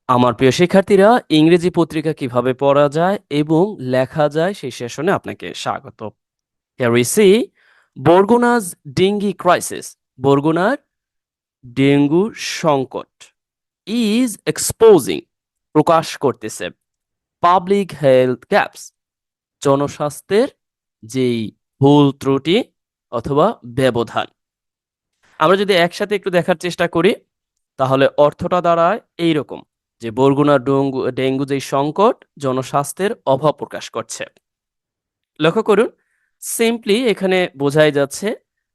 আমার প্রিয় শিক্ষার্থীরা, ইংরেজি পত্রিকা কিভাবে পড়া যায় এবং লেখা যায় সেই সেশনে আপনাকে স্বাগত। Here we see Barguna's dengue crisis. বরগুনার ডেঙ্গু সংকট is exposing প্রকাশ করতেছে পাবলিক হেলথ গ্যাপস জনস্বাস্থ্যের যেই ভুল ত্রুটি অথবা ব্যবধান। আমরা যদি একসাথে একটু দেখার চেষ্টা করি তাহলে অর্থটা দাঁড়ায় এইরকম যে বরগুনা ডেঙ্গু যে সংকট জনস্বাস্থ্যের অভাব প্রকাশ করছে। লক্ষ্য করুন, সিম্পলি এখানে বোঝাই যাচ্ছে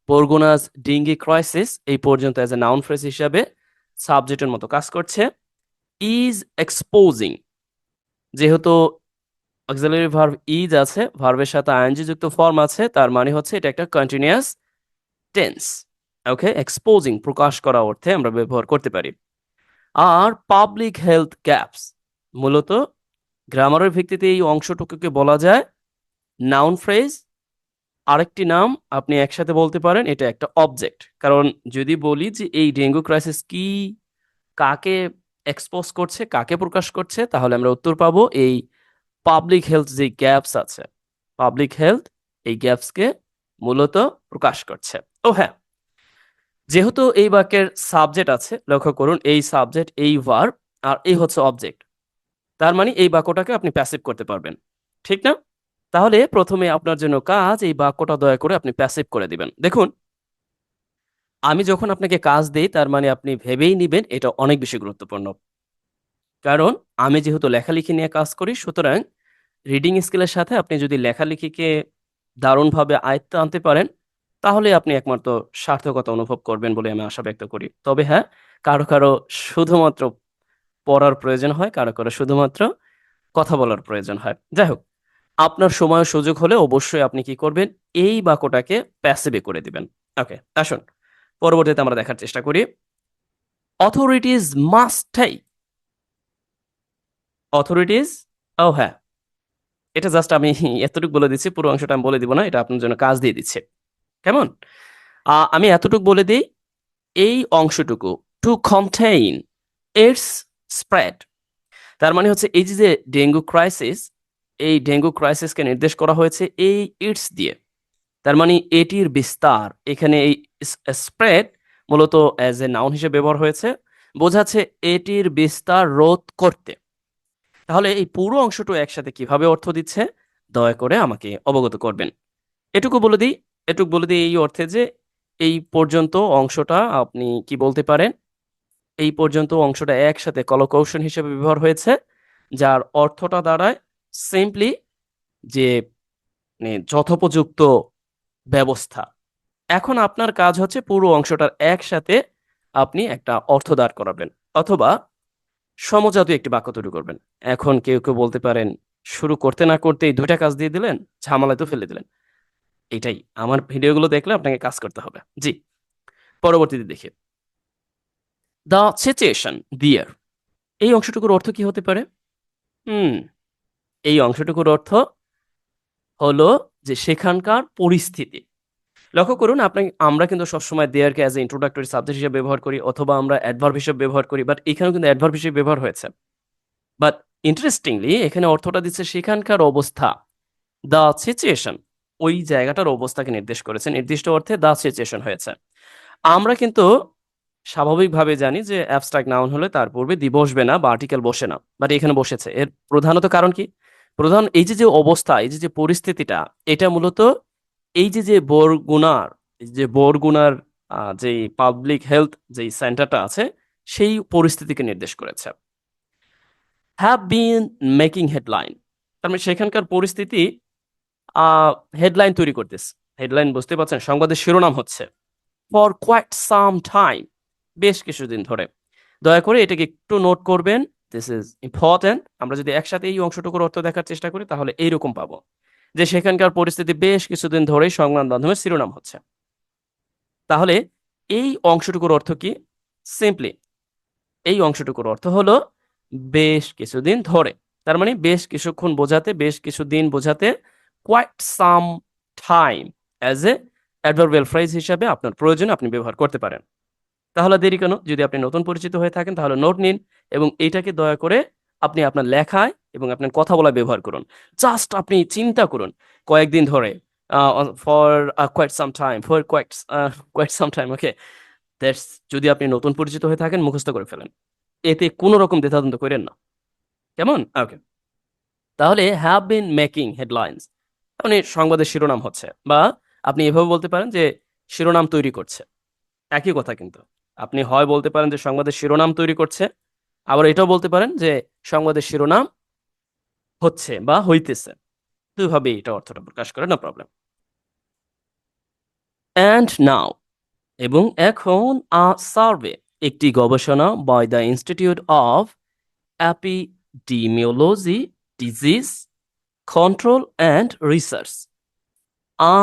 বরগুনাস ডেঙ্গি ক্রাইসিস এই পর্যন্ত অ্যাজ এ নাউন ফ্রেজ হিসাবে সাবজেক্টের মতো কাজ করছে। ইজ এক্সপোজিং, যেহেতু অক্সিলারি ভার্ব ইজ আছে, ভার্বের সাথে আইএনজি যুক্ত ফর্ম আছে, তার মানে হচ্ছে এটা একটা কন্টিনিউয়াস টেন্স। ওকে, এক্সপোজিং প্রকাশ করা অর্থে আমরা ব্যবহার করতে পারি। আর পাবলিক হেলথ গ্যাপস মূলত গ্রামারের ভিত্তিতে এই অংশটুকুকে বলা যায় নাউন ফ্রেজ। আরেকটি নাম আপনি একসাথে বলতে পারেন, এটা একটা অবজেক্ট। কারণ যদি বলি যে এই ডেঙ্গু ক্রাইসিস কি, কাকে এক্সপোজ করছে, কাকে প্রকাশ করছে, তাহলে আমরা উত্তর পাবো এই পাবলিক হেলথ যে গ্যাপস আছে, পাবলিক হেলথ এই গ্যাপসকে মূলত প্রকাশ করছে। ও হ্যাঁ, যেহেতু এই বাক্যের সাবজেক্ট আছে, লক্ষ্য করুন এই সাবজেক্ট, এই ভার্ব, আর এই হচ্ছে অবজেক্ট, তার মানে এই বাক্যটাকে আপনি প্যাসিভ করতে পারবেন, ঠিক না? তাহলে প্রথমে আপনার জন্য কাজ, এই বাক্যটা দয়া করে আপনি প্যাসিভ করে দিবেন। দেখুন, আমি যখন আপনাকে কাজ দেই তার মানে আপনি ভেবেই নিবেন এটা অনেক বেশি গুরুত্বপূর্ণ। কারণ আমি যেহেতু লেখালেখি নিয়ে কাজ করি, সুতরাং রিডিং স্কিলের সাথে আপনি যদি লেখালেখিকে দারুণভাবে আয়ত্তে আনতে পারেন তাহলে আপনি একমাত্র সার্থকতা অনুভব করবেন বলে আমি আশা ব্যক্ত করি। তবে হ্যাঁ, কারো কারো শুধুমাত্র পড়ার প্রয়োজন হয়, কারো কারো শুধুমাত্র কথা বলার প্রয়োজন হয়। যাই হোক, আপনার সময় ও সুযোগ হলে অবশ্যই আপনি কি করবেন, এই বাক্যটাকে প্যাসিভে করে দিবেন। ওকে, আসুন পরবর্তীতে আমরা দেখার চেষ্টা করি। অথরিটিজ মাস্ট টেক, অথরিটিজ, ও হ্যাঁ, এটা জাস্ট আমি এতটুকু বলে দিচ্ছি, পুরো অংশটা আমি বলে দিব না, এটা আপনার জন্য কাজ দিয়ে দিচ্ছে। কেমন? আমি এতটুকু বলে দিই, এই অংশটুকু টু কন্টেইন ইটস স্প্রেড, তার মানে হচ্ছে এই যে ডেঙ্গু ক্রাইসিস, এই ডেঙ্গু ক্রাইসিসকে নির্দেশ করা হয়েছে এই ইটস দিয়ে। তার মানে এটির বিস্তার, এখানে এই স্প্রেড মূলত অ্যাজ এ নাউন হিসেবে ব্যবহার হয়েছে, বোঝাচ্ছে এটির বিস্তার রোধ করতে। তাহলে এই পুরো অংশটু একসাথে কিভাবে অর্থ দিচ্ছে দয়া করে আমাকে অবগত করবেন। এটুকু বলে দিই, এটুকু বলে দিই এই অর্থে যে এই পর্যন্ত অংশটা আপনি কি বলতে পারেন, এই পর্যন্ত অংশটা একসাথে কলকৌশল হিসেবে ব্যবহার হয়েছে, যার অর্থটা দাঁড়ায় সিম্পলি যে যথোপযুক্ত ব্যবস্থা। এখন আপনার কাজ হচ্ছে পুরো অংশটার একসাথে আপনি একটা অর্থ দাঁড় করাবেন অথবা সমজাতীয় একটি বাক্য তৈরি করবেন। এখন কেউ কেউ বলতে পারেন, শুরু করতে না করতেই দুইটা কাজ দিয়ে দিলেন, ঝামেলায় তো ফেলে দিলেন। এটাই আমার ভিডিওগুলো দেখলে আপনাকে কাজ করতে হবে। জি, পরবর্তীতে দেখি দ্য সিচুয়েশন দিয়ার, এই অংশটুকুর অর্থ কি হতে পারে? হুম, এই অংশটুকুর অর্থ হলো যে সেখানকার পরিস্থিতি। লক্ষ্য করুন, আমরা কিন্তু সবসময় দেয়ারকে অ্যাজ এ ইন্ট্রোডাক্টরি সাবজেক্ট হিসেবে ব্যবহার করি অথবা আমরা অ্যাডভার্ব হিসেবে ব্যবহার করি, বাট এখানেও কিন্তু অ্যাডভার্ব হিসেবে ব্যবহার হয়েছে। বাট ইন্টারেস্টিংলি এখানে অর্থটা দিচ্ছে সেখানকার অবস্থা। দ্য সিচুয়েশন ওই জায়গাটার অবস্থাকে নির্দেশ করেছে, নির্দিষ্ট অর্থে দ্য সিচুয়েশন হয়েছে। আমরা কিন্তু স্বাভাবিকভাবে জানি যে অ্যাবস্ট্রাক্ট নাউন হলে তার পূর্বে দি বসবে না বা আর্টিকেল বসে না, বাট এখানে বসেছে। এর প্রধানত কারণ কি? প্রধান এই যে অবস্থা, এই যে পরিস্থিতিটা, এটা মূলত এই যে বরগুনার, এই যে বরগুনার যে পাবলিক হেলথ যে সেন্টারটা আছে সেই পরিস্থিতিকে নির্দেশ করেছে। হ্যাভ বিন মেকিং হেডলাইন, তার মানে সেখানকার পরিস্থিতি হেডলাইন তৈরি করতেছে। হেডলাইন বুঝতে পারছেন, সংবাদের শিরোনাম হচ্ছে ফর কোয়াইট সাম টাইম, বেশ কিছুদিন ধরে। দয়া করে এটাকে একটু নোট করবেন, দিস ইজ ইম্পর্টেন্ট। আমরা যদি একসাথে এই অংশটুকুর অর্থ দেখার চেষ্টা করি তাহলে এইরকম পাবো যে সেখানকার পরিস্থিতি বেশ কিছুদিন ধরেই সংবাদ মাধ্যমের শিরোনাম হচ্ছে। তাহলে এই অংশটুকুর অর্থ কি? সিম্পলি এই অংশটুকুর অর্থ হলো বেশ কিছুদিন ধরে, তার মানে বেশ কিছুক্ষণ বোঝাতে, বেশ কিছুদিন বোঝাতে quite some time as a adverbial phrase হিসাবে আপনার প্রয়োজনে আপনি ব্যবহার করতে পারেন। তাহলে দেরি কেন? যদি আপনি নতুন পরিচিত হয়ে থাকেন তাহলে নোট নিন এবং এইটাকে দয়া করে আপনি আপনার লেখায় এবং আপনার কথা বলায় ব্যবহার করুন। জাস্ট আপনি চিন্তা করুন কয়েকদিন ধরে for quite some time for quite some time okay that's যদি আপনি নতুন পরিচিত হয়ে থাকেন মুখস্থ করে ফেলেন। এতে কোনো রকম দ্বিধাদ্বন্দ্ব করেন না। কেমন? ওকে। তাহলে হ্যাভ বিন মেকিং হেডলাইনস মানে সংবাদের শিরোনাম হচ্ছে বা আপনি এভাবে বলতে পারেন যে শিরোনাম তৈরি করছে। একই কথা কিন্তু। আপনি হয় বলতে পারেন যে সংবাদের শিরোনাম তৈরি করছে, আবার এটাও বলতে পারেন যে সংবাদের শিরোনাম হচ্ছে বা হইতেছে। দুইভাবেই এটা অর্থটা প্রকাশ করে, নো প্রবলেম। অ্যান্ড নাও এবং এখন আ সার্ভে একটি গবেষণা by the institute of epidemiology, disease control and research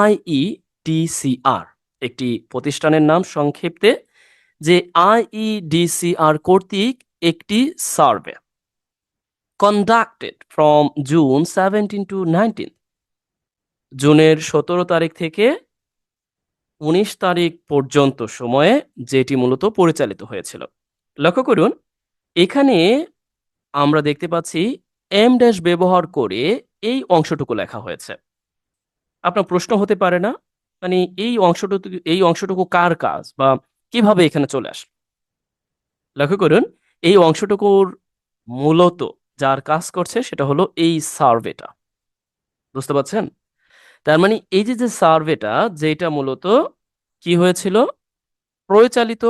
IEDCR একটি প্রতিষ্ঠানের নাম সংক্ষেপে, যে আইইডিসিআর কর্তৃক একটি survey conducted from June 17 to 19 জুনের 17 তারিখ থেকে 19 তারিখ পর্যন্ত সময়ে যেটি মূলত পরিচালিত হয়েছিল। লক্ষ্য করুন এখানে আমরা দেখতে পাচ্ছি এম ড্যাশ ব্যবহার করে এই অংশটুকু লেখা হয়েছে। আপনার প্রশ্ন হতে পারে না মানে এই অংশটুকু কার কাজ বা কিভাবে এখানে চলে আসে? লক্ষ্য করুন এই অংশটুকুর মূলত যার কাজ করছে সেটা হলো এই সার্ভেটা। বুঝতে পারছেন? তার মানে এই যে সার্ভেটা যেটা মূলত কি হয়েছিল পরিচালিত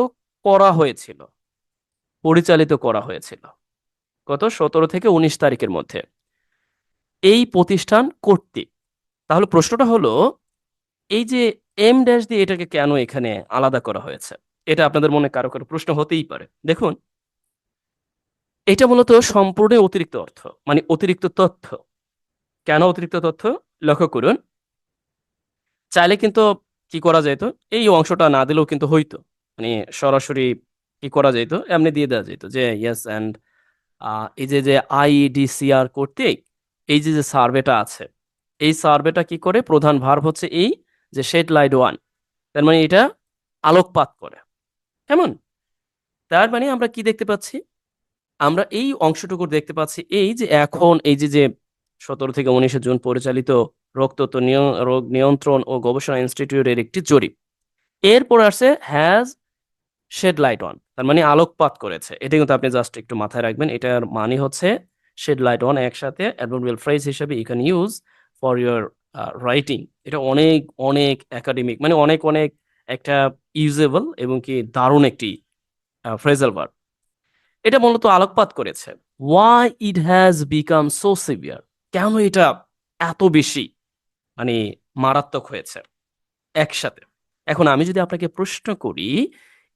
করা হয়েছিল পরিচালিত করা হয়েছিল কত 17 থেকে 19 তারিখের মধ্যে এই প্রতিষ্ঠান কর্তৃক। তাহলে প্রশ্নটা হলো এই যে এম ড্যাশ দিয়ে এটাকে কেন এখানে আলাদা করা হয়েছে? এটা আপনাদের মনে কারো কারো প্রশ্ন হতেই পারে। দেখুন এটা মূলত সম্পূর্ণ অতিরিক্ত অর্থ মানে অতিরিক্ত তথ্য। কেন অতিরিক্ত তথ্য? লক্ষ্য করুন চাইলে কিন্তু কি করা যেত এই অংশটা না দিলেও কিন্তু হইতো মানে সরাসরি কি করা যেত এমনি দিয়ে দেওয়া যেত যে ইয়েস অ্যান্ড এই যে আইডিসিআর কর্তৃক এই যে সার্ভেটা আছে এই সার্ভেটা কি করে প্রধান ভার্ব হচ্ছে এই যে শেড লাইট ওয়ান, তার মানে এটা আলোকপাত করে। কেমন? তার মানে আমরা কি দেখতে পাচ্ছি? আমরা এই অংশটুকু দেখতে পাচ্ছি এই যে এখন এই যে 17 থেকে 19 জুন পরিচালিত রোগ নিয়ন্ত্রণ ও গবেষণা ইনস্টিটিউটের একটি জরিপ। এরপর আসছে হ্যাজ শেড লাইট অন, তার মানে আলোকপাত করেছে। এটা কিন্তু আপনি জাস্ট একটু মাথায় রাখবেন। এটার মানে হচ্ছে শেড লাইট অন একসাথে অ্যাডভার্বিয়াল ফ্রেজ হিসেবে you can use for your writing. এটা অনেক অনেক একাডেমিক মানে অনেক অনেক একটা ইউজেবল এবং কি দারুণ একটি ফ্রেজাল ভার্ব। এটা মূলত আলোকপাত করেছে why it has become so severe, কেন এটা এত বেশি মানে মারাত্মক হয়েছে একসাথে। এখন আমি যদি আপনাকে প্রশ্ন করি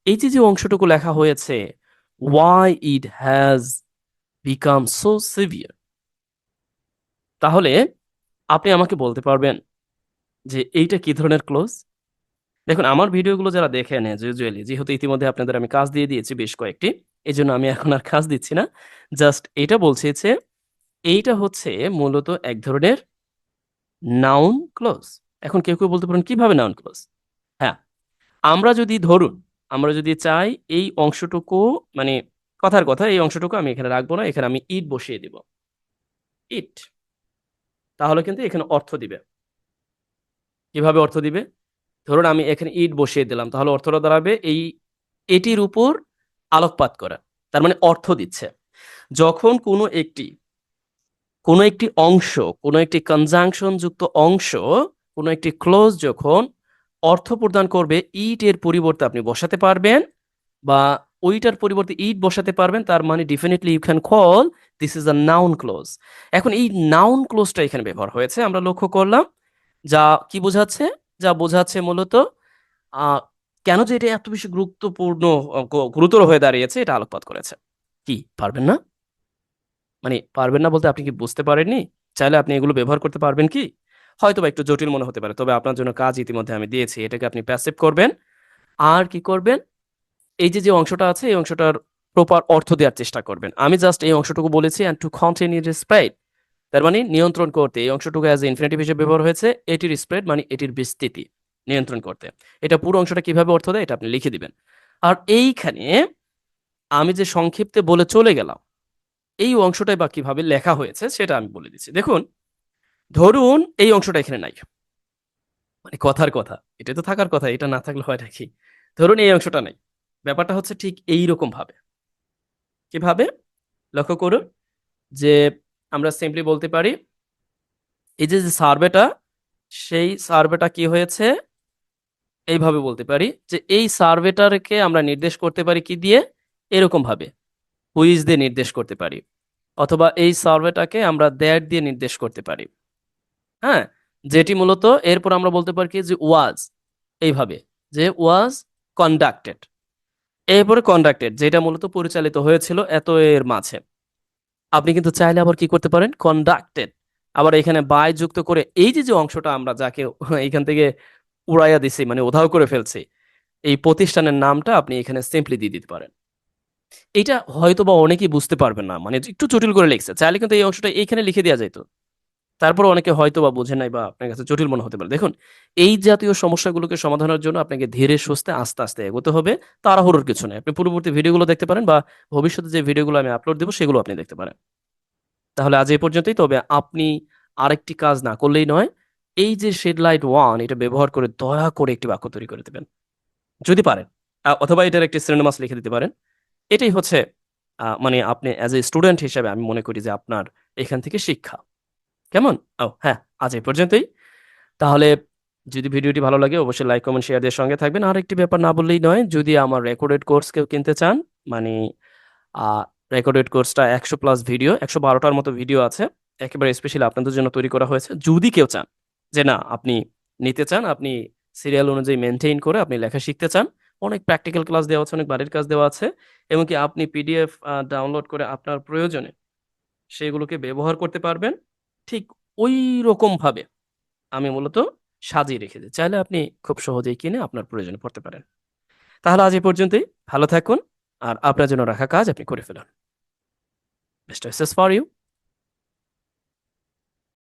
এই যে অংশটুকু লেখা হয়েছে why it has become so severe, তাহলে আপনি আমাকে বলতে পারবেন যে এইটা কি ধরনের ক্লোজ? দেখুন আমার ভিডিওগুলো যারা দেখেন ইউজুয়ালি যেহেতু ইতিমধ্যে আপনাদের আমি কাজ দিয়ে দিয়েছি বেশ কয়েকটি, এই জন্য আমি এখন আর কাজ দিচ্ছি না। জাস্ট এটা বলছি যে এইটা হচ্ছে মূলত এক ধরনের নাউন ক্লোজ। এখন কেউ কেউ বলতে পারেন কিভাবে নাউন ক্লোজ? হ্যাঁ, আমরা যদি ধরুন আমরা যদি চাই এই অংশটুকু মানে কথার কথা এই অংশটুকু আমি এখানে রাখবো না, এখানে আমি ইট বসিয়ে দিব ইট, তাহলে কিন্তু এখানে অর্থ দিবে। কিভাবে অর্থ দিবে? ধরুন আমি এখানে ইট বসিয়ে দিলাম তাহলে অর্থটা দাঁড়াবে এই এটির উপর আলোকপাত করা, তার মানে অর্থ দিচ্ছে। যখন কোনো একটি অংশ কোনো একটি কনজাংশন যুক্ত অংশ কোনো একটি ক্লোজ যখন অর্থ প্রদান করবে ইট এর পরিবর্তে আপনি বসাতে পারবেন বা ওইটার পরিবর্তে ইট বসাতে পারবেন, তার মানে definitely you can call this is a noun clause. এখন এই নাউন ক্লোজটা এখানে ব্যবহার হয়েছে আমরা লক্ষ্য করলাম, যা কি বোঝাচ্ছে? যা বোঝাচ্ছে মূলত আহ, কেন যে এটা এত বেশি গুরুত্বপূর্ণ গুরুতর হয়ে দাঁড়িয়েছে এটা আলোকপাত করেছে। কি পারবেন না? মানে পারবেন না বলতে আপনি কি বুঝতে পারেননি? চাইলে আপনি এগুলো ব্যবহার করতে পারবেন কি? হয়তো বা একটু জটিল মনে হতে পারে, তবে আপনার জন্য কাজ ইতিমধ্যে আমি দিয়েছি। এটাকে আপনি প্যাসিভ করবেন আর কি করবেন এই যে অংশটা আছে এই অংশটার প্রপার অর্থ দেওয়ার চেষ্টা করবেন। আমি জাস্ট এই অংশটুকু বলেছি অ্যান্ড টু কন্টিনিউ স্প্রেড, তার মানে নিয়ন্ত্রণ করতে এই অংশটুকু অ্যাজ ইনফিনিটিভ হিসেবে ব্যবহার হয়েছে। এটির স্প্রেড মানে এটির বিস্তৃতি নিয়ন্ত্রণ করতে। এটা পুরো অংশটা কিভাবে অর্থ দেয় এটা আপনি লিখে দিবেন। আর এইখানে আমি যে সংক্ষিপ্তে বলে চলে গেলাম, এই অংশটাই বা কিভাবে লেখা হয়েছে সেটা আমি বলে দিচ্ছি। দেখুন, ধরুন এই অংশটা এখানে নাই। মানে কথার কথা। এটা তো থাকার কথা। এটা না থাকলে হয় নাকি? ধরুন এই অংশটা নাই। ব্যাপারটা হচ্ছে ঠিক এইরকম ভাবে। কিভাবে? লক্ষ্য করুন যে আমরা সিম্পলি বলতে পারি এই যে সার্ভেটা, সেই সার্ভেটা কি হয়েছে? এইভাবে বলতে পারি যে এই সার্ভেটারকে আমরা নির্দেশ করতে পারি কি দিয়ে? এরকম ভাবে। হুইচ দিয়ে নির্দেশ করতে পারি। অথবা এই সার্ভেটাকে আমরা দ্যাট দিয়ে নির্দেশ করতে পারি। হ্যাঁ? যেটি মূলত এরপর আমরা বলতে পারি কি যে ওয়াজ, এইভাবে যে ওয়াজ কন্ডাক্টেড। এরপরে কন্ডাক্টেড যেটা মূলত পরিচালিত হয়েছিল এত এর মাঝে। আপনি কিন্তু চাইলে আবার কি করতে পারেন? কন্ডাক্টেড। আবার এখানে বাই যুক্ত করে এই যে অংশটা আমরা যাকে এখান থেকে উড়াইয়া দিছি, মানে উধাও করে ফেলছি, এই প্রতিষ্ঠানের নামটা আপনি এখানে সিম্পলি দিয়ে দিতে পারেন। এটা হয়তোবা অনেকেই বুঝতে পারবেন না, মানে একটু জটিল করে লিখছে। চাইলে কিন্তু এই অংশটা এইখানে লিখে দেওয়া যাইত। তারপর অনেকে হয়তোবা বোঝে নাই বা আপনার কাছে জটিল মনে হতে পারে। দেখুন, এই জাতীয় সমস্যাগুলোকে সমাধানের জন্য আপনাকে ধীরে সুস্থে আস্তে আস্তে এগোতে হবে। তাড়াহুড়োর কিছু নেই। আপনি পূর্ববর্তী ভিডিওগুলো দেখতে পারেন বা ভবিষ্যতে যে ভিডিওগুলো আমি আপলোড দেব সেগুলো আপনি দেখতে পারেন। তাহলে আজ এই পর্যন্তই। তবে আপনি আরেকটি কাজ না করলেই নয়। এই যে শেড লাইট 1 এটা ব্যবহার করে দয়া করে একটি বাক্য তৈরি করে দিবেন। যদি পারেন। অথবা এটার একটি সিনোনিমাস লিখে দিতে পারেন। এটাই হচ্ছে মানে আপনি অ্যাজ এ স্টুডেন্ট হিসেবে আমি মনে করি যে আপনার এখান থেকে শিক্ষা। কেমন? ও হ্যাঁ, আজ এই পর্যন্তই। তাহলে যদি ভিডিওটি ভালো লাগে অবশ্যই লাইক, কমেন্ট, শেয়ার দিয়ে সঙ্গে থাকবেন। আর একটি ব্যাপার না বললেই নয়, যদি আমার রেকর্ডেড কোর্স কেউ কিনতে চান, মানে আ রেকর্ডেড কোর্সটা ১০০ প্লাস ভিডিও, ১১২ টার মতো ভিডিও আছে। একেবারে স্পেশালি আপনাদের জন্য তৈরি করা হয়েছে। যদি কেউ চান যে না আপনি নিতে চান, আপনি সিরিয়াল অনুযায়ী মেইনটেইন করে আপনি লেখা শিখতে চান, অনেক প্র্যাকটিক্যাল ক্লাস দেওয়া আছে, অনেক বাড়ির কাজ দেওয়া আছে। এমনকি আপনি পিডিএফ ডাউনলোড করে আপনার প্রয়োজনে সেগুলোকে ব্যবহার করতে পারবেন। ঠিক ঐরকমভাবে আমি মূলত সাজিয়ে রেখেছি। চাইলে আপনি খুব সহজেই কিনে আপনার প্রয়োজনে পড়তে পারেন। তাহলে আজ এই পর্যন্তই। ভালো থাকুন। আর আপনার জন্য রাখা কাজ আপনি করে ফেলুন। Best wishes for you.